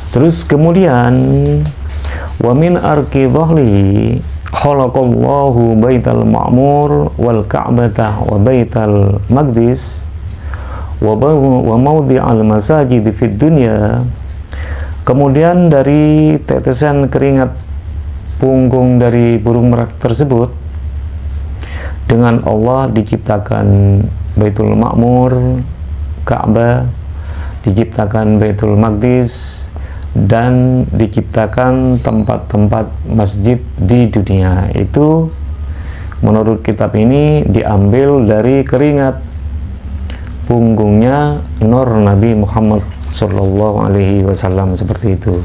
Terus kemudian wa min arki dhahlihi khalaqallahu baital ma'mur wal ka'bata wa baital maqdis wa mawdi'al masajid fid dunya. Kemudian dari tetesan keringat punggung dari burung merak tersebut, dengan Allah diciptakan Baitul Ma'mur, Ka'bah, diciptakan Baitul Maqdis, dan diciptakan tempat-tempat masjid di dunia. Itu menurut kitab ini diambil dari keringat punggungnya Nur Nabi Muhammad Sallallahu Alaihi Wasallam, seperti itu.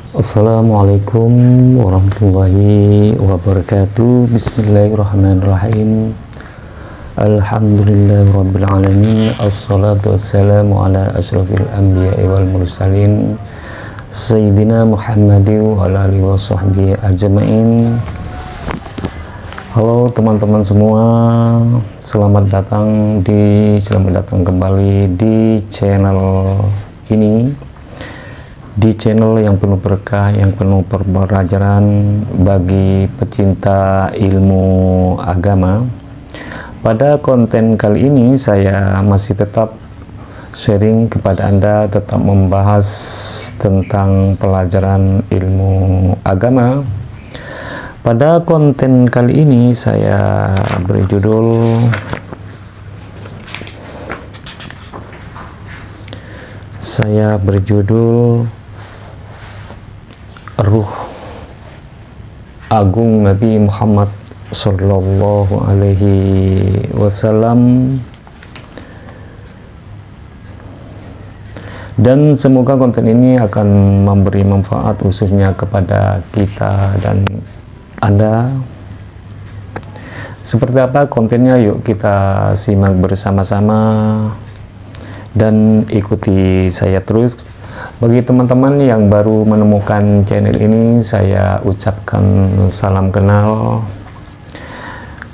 Assalamualaikum warahmatullahi wabarakatuh. Bismillahirrahmanirrahim. Alhamdulillahirabbil alamin. Assalatu wassalamu ala asyrafil anbiya'i wal mursalin Sayyidina Muhammadin wa ala alihi wa sahbihi ajma'in. Halo teman-teman semua, selamat datang kembali di channel ini, di channel yang penuh berkah, yang penuh pembelajaran bagi pecinta ilmu agama. Pada konten kali ini saya masih tetap sharing kepada Anda, tetap membahas tentang pelajaran ilmu agama. Pada konten kali ini saya beri judul Ruh Agung Nabi Muhammad Sallallahu Alaihi Wasallam, dan semoga konten ini akan memberi manfaat khususnya kepada kita dan Anda. Seperti apa kontennya? Yuk kita simak bersama-sama dan ikuti saya terus. Bagi teman-teman yang baru menemukan channel ini, saya ucapkan salam kenal,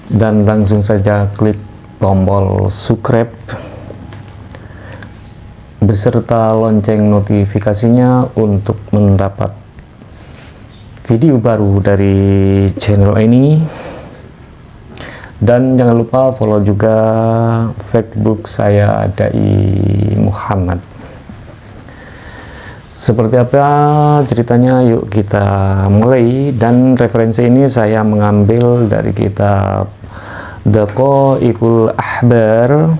dan langsung saja klik tombol subscribe beserta lonceng notifikasinya untuk mendapat video baru dari channel ini. Dan jangan lupa follow juga Facebook saya, Dai Muhammad. Seperti apa ceritanya? Yuk kita mulai. Dan referensi ini saya mengambil dari kitab Daqaiqul Ahbar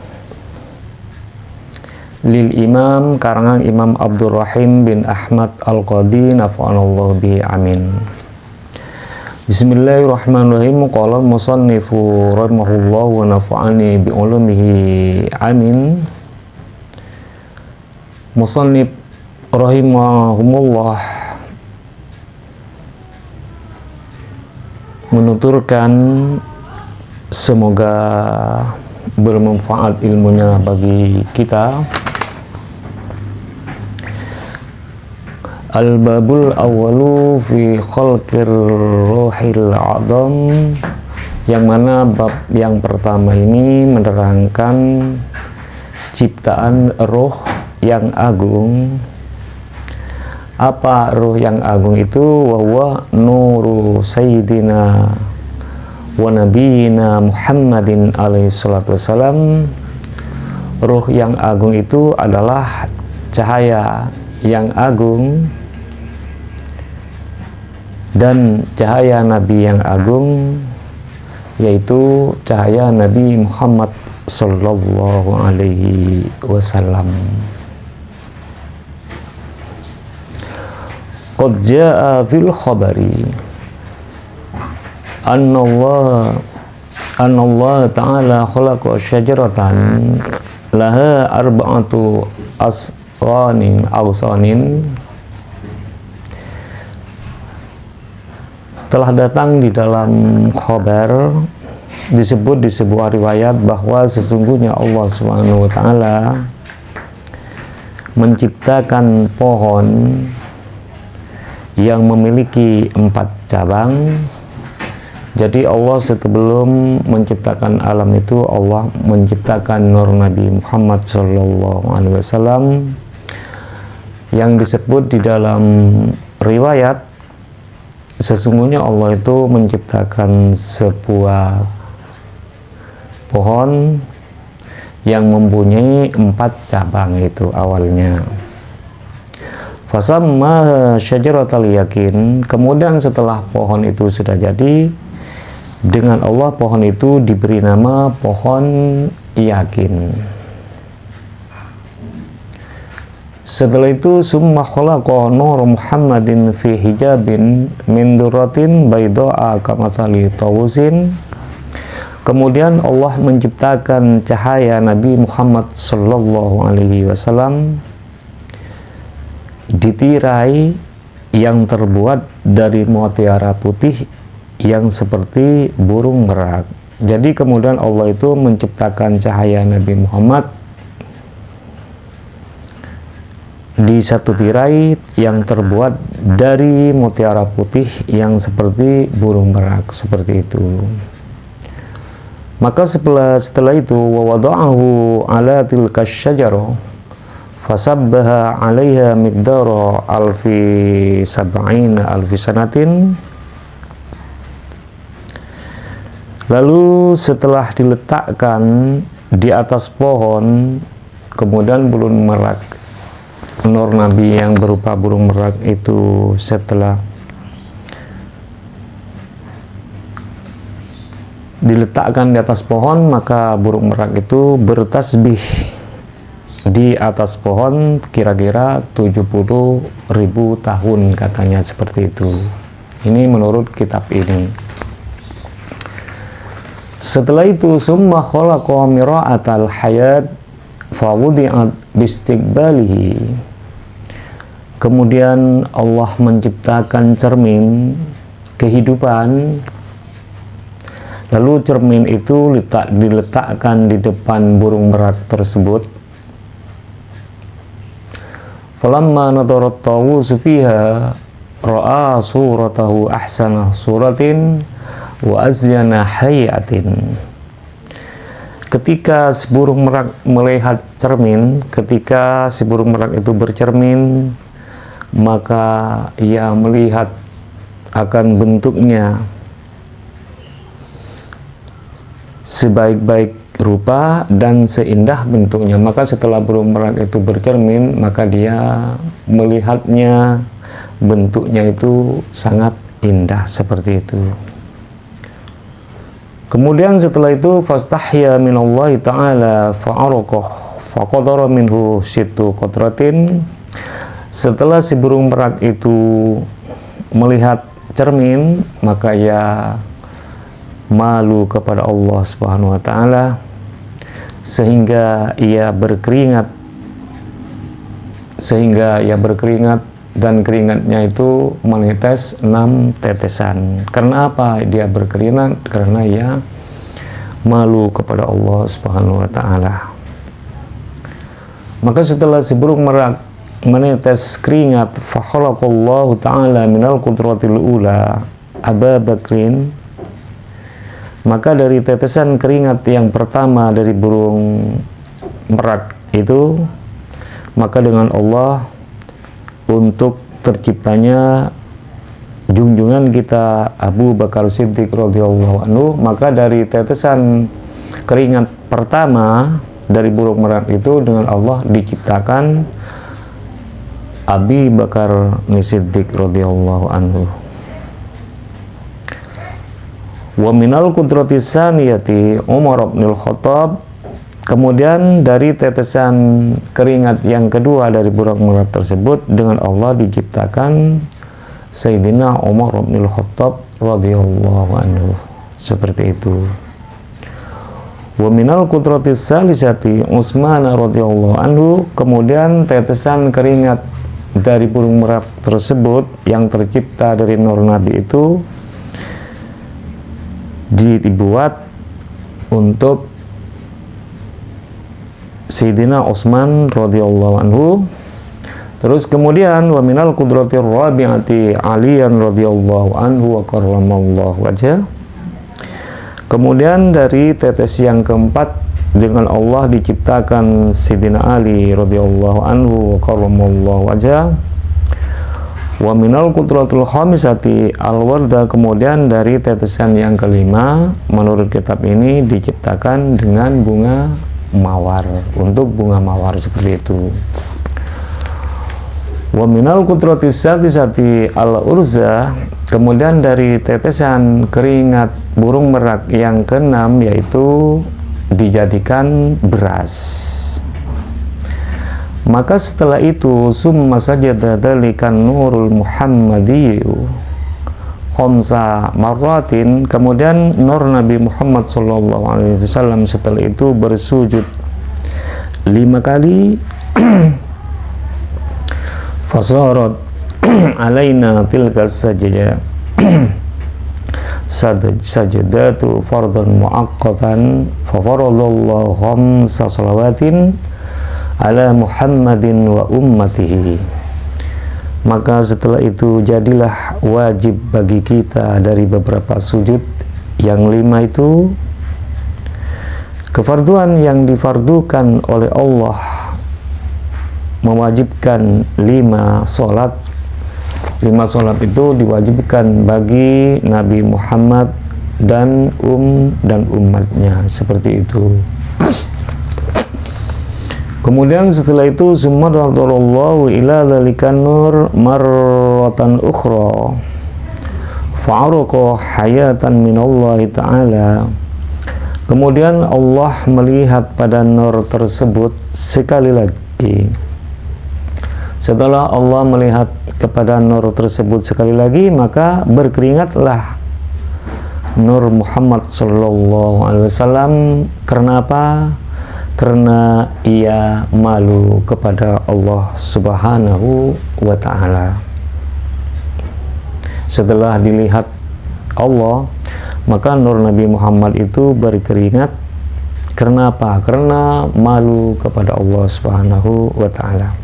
lil Imam, karangan Imam Abdurrahim bin Ahmad Al-Qadi, nafa'anallahu bihi, amin. Bismillahirrahmanirrahim. Qala musannifu rahimahullah wa nafa'ani bi ulumihi, amin. Musannif rahimahumullah menuturkan, semoga bermanfaat ilmunya bagi kita. Al-babul awwalu fi khalqir ruhil a'dham, yang mana bab yang pertama ini menerangkan ciptaan roh yang agung. Apa ruh yang agung itu? Wa nuru sayyidina wa nabiyina Muhammadin alaihi salatu wassalam. Ruh yang agung itu adalah cahaya yang agung dan cahaya Nabi yang agung, yaitu cahaya Nabi Muhammad sallallahu alaihi wasallam. Qad jaa fil khabari anna Allah ta'ala khalaqa syajaratan laha arba'atu awsanin. Telah datang di dalam khabar, disebut di sebuah riwayat bahwa sesungguhnya Allah Subhanahu wa ta'ala menciptakan pohon yang memiliki 4 cabang. Jadi Allah sebelum menciptakan alam itu, Allah menciptakan nur Nabi Muhammad SAW, yang disebut di dalam riwayat, sesungguhnya Allah itu menciptakan sebuah pohon yang mempunyai 4 cabang itu awalnya. Fasamma syajaratal yakin. Kemudian setelah pohon itu sudah jadi, dengan Allah pohon itu diberi nama pohon yakin. Setelah itu summa khalaqa nur Muhammadin fi hijabin min durratin bayda'a kamathali tawusin. Kemudian Allah menciptakan cahaya Nabi Muhammad sallallahu alaihi wasallam ditirai yang terbuat dari mutiara putih yang seperti burung merak. Jadi kemudian Allah itu menciptakan cahaya Nabi Muhammad di satu tirai yang terbuat dari mutiara putih yang seperti burung merak, seperti itu. Maka setelah itu wa wada'ahu ala tilka syajarah fasabbaha 'alaiha miqdara alfi sanatin. Lalu setelah diletakkan di atas pohon, kemudian burung merak, nur Nabi yang berupa burung merak itu setelah diletakkan di atas pohon, maka burung merak itu bertasbih di atas pohon kira-kira 70.000 tahun, katanya seperti itu. Ini menurut kitab ini. Setelah itu summa khalaqa mira'atal hayat fawudi'at bistiqbalihi. Kemudian Allah menciptakan cermin kehidupan. Lalu cermin itu diletakkan di depan burung merak tersebut. Falamma nadarat tawusu fiha ra'a suratahu ahsana suratin wa azyana hayatin. Ketika si burung merak melihat cermin, ketika si burung merak itu bercermin, maka ia melihat akan bentuknya sebaik-baik rupa dan seindah bentuknya. Maka setelah burung merak itu bercermin, maka dia melihatnya bentuknya itu sangat indah, seperti itu. Kemudian setelah itu fastahya minallahi ta'ala fa'araqah faqadara minhu situ qatratin. Setelah si burung merak itu melihat cermin, maka ia malu kepada Allah Subhanahu wa taala sehingga ia berkeringat dan keringatnya itu menetes 6 tetesan. Karena apa dia berkeringat? Karena ia malu kepada Allah Subhanahu wa taala. Maka setelah si burung merak menetes keringat, fa khalaqallahu taala minal qudratil ula Aba Bakrin. Maka dari tetesan keringat yang pertama dari burung merak itu, maka dengan Allah untuk terciptanya junjungan kita Abu Bakar Siddiq radhiyallahu anhu. Maka dari tetesan keringat pertama dari burung merak itu dengan Allah diciptakan Abi Bakar Siddiq radhiyallahu anhu. Wa minal qudratis saniyati Umar bin Khattab. Kemudian dari tetesan keringat yang kedua dari burung merak tersebut dengan Allah diciptakan Sayyidina Umar bin Khattab radhiyallahu anhu, seperti itu. Wa minal qudratis salisati Utsman radhiyallahu anhu. Kemudian tetesan keringat dari burung merak tersebut yang tercipta dari nur Nabi itu dibuat untuk Sayyidina Utsman radhiyallahu anhu. Terus kemudian wa minal qudratir rabi'ati aliyan radhiyallahu anhu wa karramallahu wajhah. Kemudian dari tetes yang keempat, dengan Allah diciptakan Sayyidina Ali radhiyallahu anhu wa karramallahu wajhah. Wa minal qudratul khamisati al-warda. Kemudian dari tetesan yang kelima, menurut kitab ini diciptakan dengan bunga mawar, untuk bunga mawar seperti itu. Wa minal qudratis sadisati al-urza. Kemudian dari tetesan keringat burung merak yang keenam, yaitu dijadikan beras. Maka setelah itu summa sajada dzalikan nurul muhammadiyyu khamsa marratin. Kemudian nur Nabi Muhammad sallallahu alaihi wasallam setelah itu bersujud 5 kali. Fasarat alaina tilka sajdah sajadatu fardhan muaqqatan fa faradallahu khamsa salawatin ala Muhammadin wa ummatihi. Maka setelah itu jadilah wajib bagi kita dari beberapa sujud yang 5 itu, kefarduan yang difardukan oleh Allah mewajibkan 5 sholat. 5 sholat itu diwajibkan bagi Nabi Muhammad dan umatnya, seperti itu. Kemudian setelah itu summa radallahu ila dzalikan nur marratan ukhra fa'araqa hayatan minallahi ta'ala. Kemudian Allah melihat pada nur tersebut sekali lagi. Setelah Allah melihat kepada nur tersebut sekali lagi, maka berkeringatlah nur Muhammad sallallahu alaihi wasallam. Karena apa? Karena ia malu kepada Allah subhanahu wa ta'ala. Setelah dilihat Allah, maka nur Nabi Muhammad itu berkeringat. Karena apa? Karena malu kepada Allah subhanahu wa ta'ala.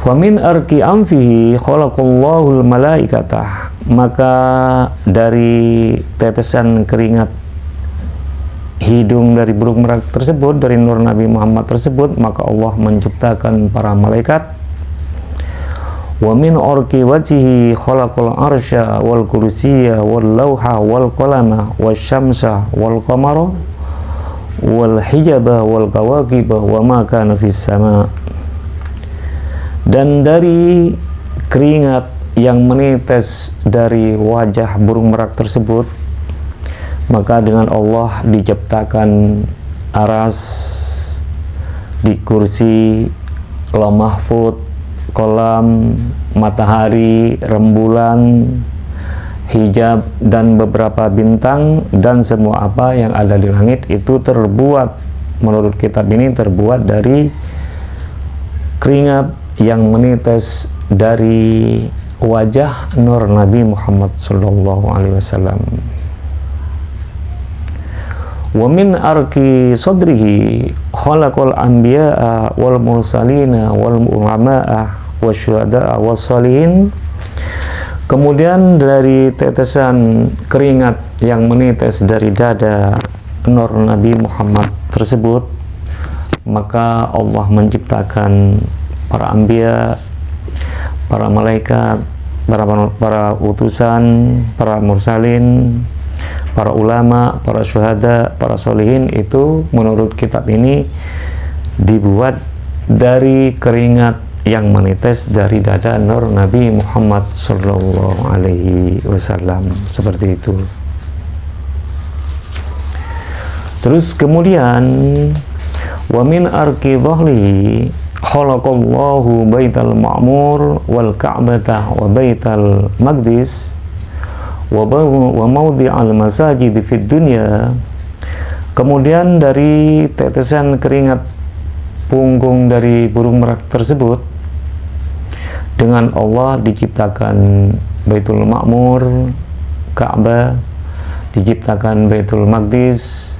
Famin arki amfihi khalaqallahul malaikatah. Maka dari tetesan keringat hidung dari burung merak tersebut, dari nur Nabi Muhammad tersebut, maka Allah menciptakan para malaikat. Wa min orki wajhihi khalaqal arsya wal kursiyya wal lauha wal qalama wasyamsa wal qamara wal hijaba wal kawakiba wa ma kana fis sama. Dan dari keringat yang menetes dari wajah burung merak tersebut, maka dengan Allah diciptakan aras, di kursi, lauh mahfud, kolam, matahari, rembulan, hijab, dan beberapa bintang, dan semua apa yang ada di langit itu terbuat, menurut kitab ini terbuat dari keringat yang menetes dari wajah nur Nabi Muhammad sallallahu alaihi wasallam. Wa min arki sadrihi khalaqal anbiya'a wal mursalina wal ulama'a wasyuhada'a wassalihin. Kemudian dari tetesan keringat yang menetes dari dada nur Nabi Muhammad tersebut, maka Allah menciptakan para anbiya, para malaikat, para utusan, para mursalin, para ulama, para syuhada, para solihin. Itu menurut kitab ini dibuat dari keringat yang menetes dari dada nur Nabi Muhammad sallallahu alaihi wasallam, seperti itu. Terus kemudian wa min arki dhahrihi khalaqallahu baital ma'mur wal ka'bata wa baital maqdis wa mawdi'al masajid fid dunya. Kemudian dari tetesan keringat punggung dari burung merak tersebut, dengan Allah diciptakan Baitul Ma'mur, Ka'bah, diciptakan Baitul Maqdis,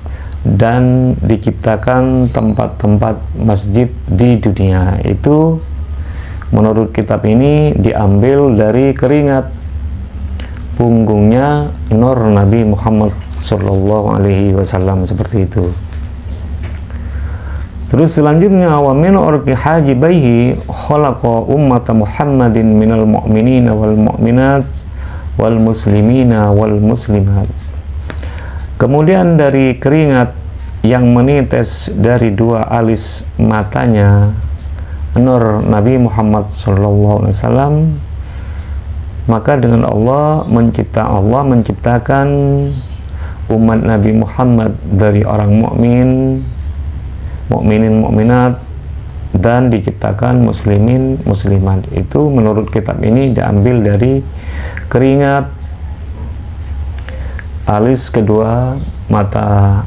dan diciptakan tempat-tempat masjid di dunia. Itu menurut kitab ini diambil dari keringat punggungnya nur Nabi Muhammad Sallallahu Alaihi Wasallam, seperti itu. Terus selanjutnya, wa min urqi hajibaihi khalaqa ummata Muhammadin minal mu'minina wal mu'minat wal muslimina wal muslimat. Kemudian dari keringat yang menitis dari dua alis matanya nur Nabi Muhammad sallallahu alaihi wasallam, maka dengan Allah menciptakan umat Nabi Muhammad dari orang mukminin, mukminat, dan diciptakan muslimin, muslimat. Itu menurut kitab ini diambil dari keringat alis kedua mata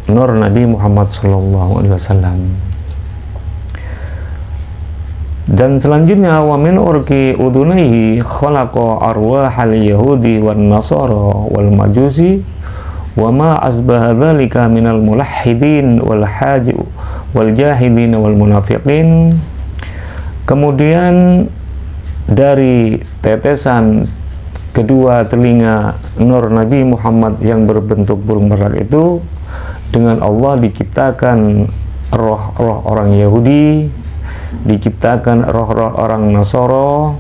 nur Nabi Muhammad SAW. Dan selanjutnya, wa min urqi udunaihi khalaqa arwahal yahudi wan nasara wal majusi wa ma asbaha dzalika minal mulahhidin wal haji wal jahidin wal munafiqin. Kemudian dari tetesan kedua telinga nur Nabi Muhammad yang berbentuk burung merak itu, dengan Allah diciptakan roh-roh orang Yahudi, diciptakan roh-roh orang Nasara,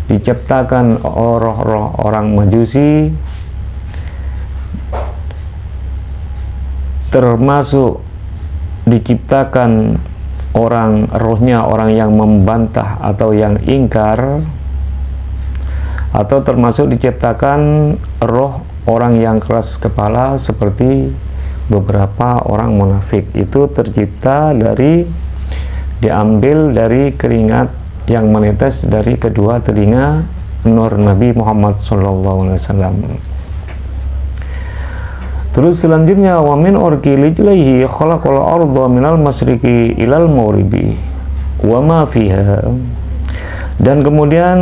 diciptakan roh-roh orang Majusi, termasuk diciptakan rohnya orang yang membantah atau yang ingkar, atau termasuk diciptakan roh orang yang keras kepala seperti beberapa orang munafik. Itu tercipta diambil dari keringat yang menetes dari kedua telinga nur Nabi Muhammad SAW. Terus selanjutnya, wa min urqi lijlaihi khalaqal arda minal masyriqi ilal maghribi wa ma fiha. Dan kemudian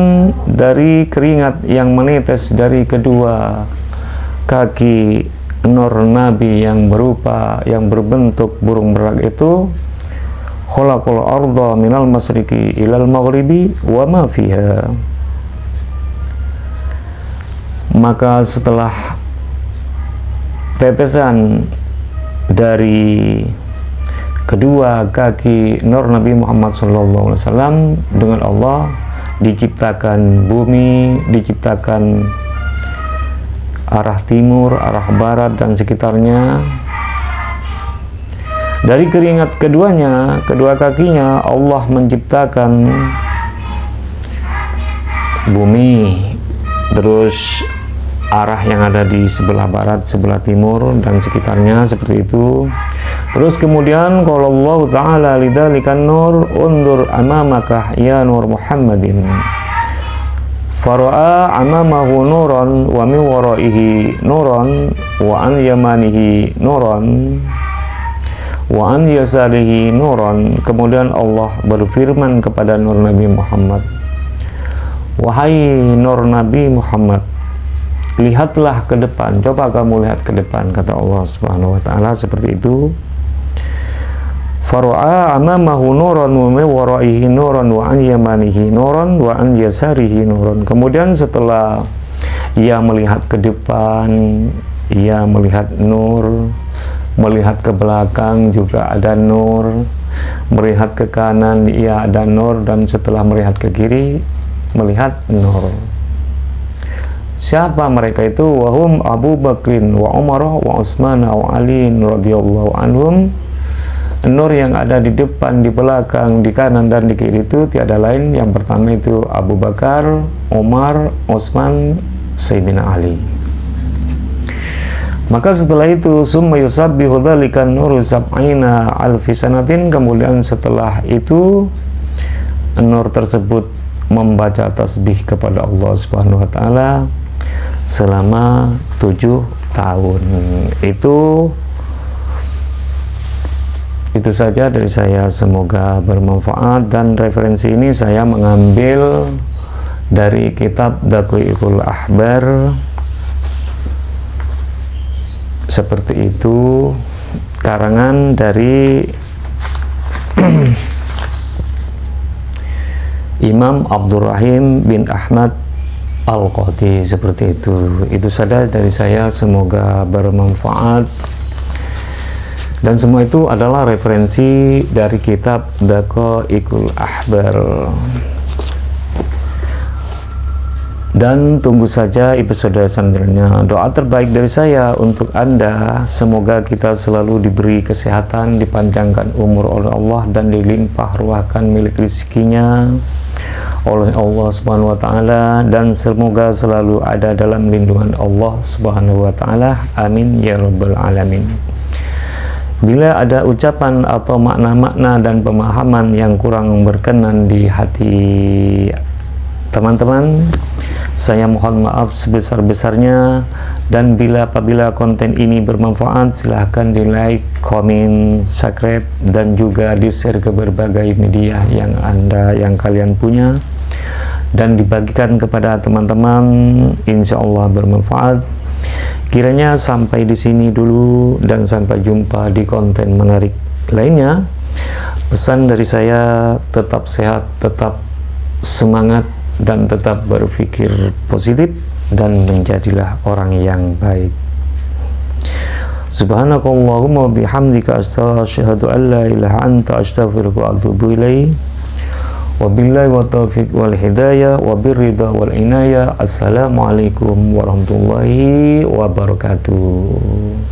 dari keringat yang menetes dari kedua kaki nur Nabi yang berbentuk burung merak itu, khalaqal arda minal masyriqi ilal maghribi wa ma fiha. Maka setelah tetesan dari kedua kaki nur Nabi Muhammad SAW, dengan Allah diciptakan bumi, diciptakan arah timur, arah barat, dan sekitarnya. Dari keringat kedua kakinya, Allah menciptakan bumi, terus arah yang ada di sebelah barat, sebelah timur, dan sekitarnya, seperti itu. Terus kemudian kalau Allah Ta'ala lidzalikan nur undur amamaka ya nur Muhammadin, fara'a amamahu nuran wa min waraihi nuran wa an yamanihi nuran wa an yasarihi nuran. Kemudian Allah berfirman kepada nur Nabi Muhammad, wahai nur Nabi Muhammad, lihatlah ke depan, coba kamu lihat ke depan, kata Allah Subhanahu wa Ta'ala, seperti itu. Fara'a amamahu nuran wa min waraihi nuran wa an yamanihi nuran wa an yasarihi nuran. Kemudian setelah ia melihat ke depan, ia melihat nur, melihat ke belakang juga ada nur, melihat ke kanan ia ada nur, dan setelah melihat ke kiri melihat nur. Siapa mereka itu? Wahum Abu Bakrin wa Umar wa Utsman wa Ali radhiyallahu anhum. Nur yang ada di depan, di belakang, di kanan, dan di kiri itu tiada lain. Yang pertama itu Abu Bakar, Umar, Utsman, Sayyidina Ali. Maka setelah itu summa yusabbihu dzalikan nuru sab'ina alfi sanatin. Kemudian setelah itu nur tersebut membaca tasbih kepada Allah Subhanahu wa Ta'ala selama 7 tahun. Itu saja dari saya, semoga bermanfaat. Dan referensi ini saya mengambil dari kitab Daqiqul Ahbar, seperti itu. karangan dari Imam Abdurrahim bin Ahmad Al-Qadhi, seperti itu. Itu saja dari saya, semoga bermanfaat. Dan semua itu adalah referensi dari kitab Daqaiqul Ahbar. Dan tunggu saja episode selanjutnya. Doa terbaik dari saya untuk Anda, semoga kita selalu diberi kesehatan, dipanjangkan umur oleh Allah, dan dilimpah ruahkan milik rezekinya oleh Allah Subhanahu wa Ta'ala, dan semoga selalu ada dalam lindungan Allah Subhanahu wa Ta'ala. Amin ya rabbal alamin. Bila ada ucapan atau makna-makna dan pemahaman yang kurang berkenan di hati teman-teman, saya mohon maaf sebesar-besarnya. Dan apabila konten ini bermanfaat, silahkan di like, komen, subscribe, dan juga di share ke berbagai media yang kalian punya, dan dibagikan kepada teman-teman. Insya Allah bermanfaat. Kiranya sampai di sini dulu, dan sampai jumpa di konten menarik lainnya. Pesan dari saya, tetap sehat, tetap semangat, dan tetap berpikir positif, dan menjadilah orang yang baik. Subhanakallahumma bihamdika, asyhadu an la ilaha anta, astaghfiruka wa atubu ilaik. Wabillahi wa taufiq wal hidayah wa birridha wal inayah. Assalamualaikum warahmatullahi wabarakatuh.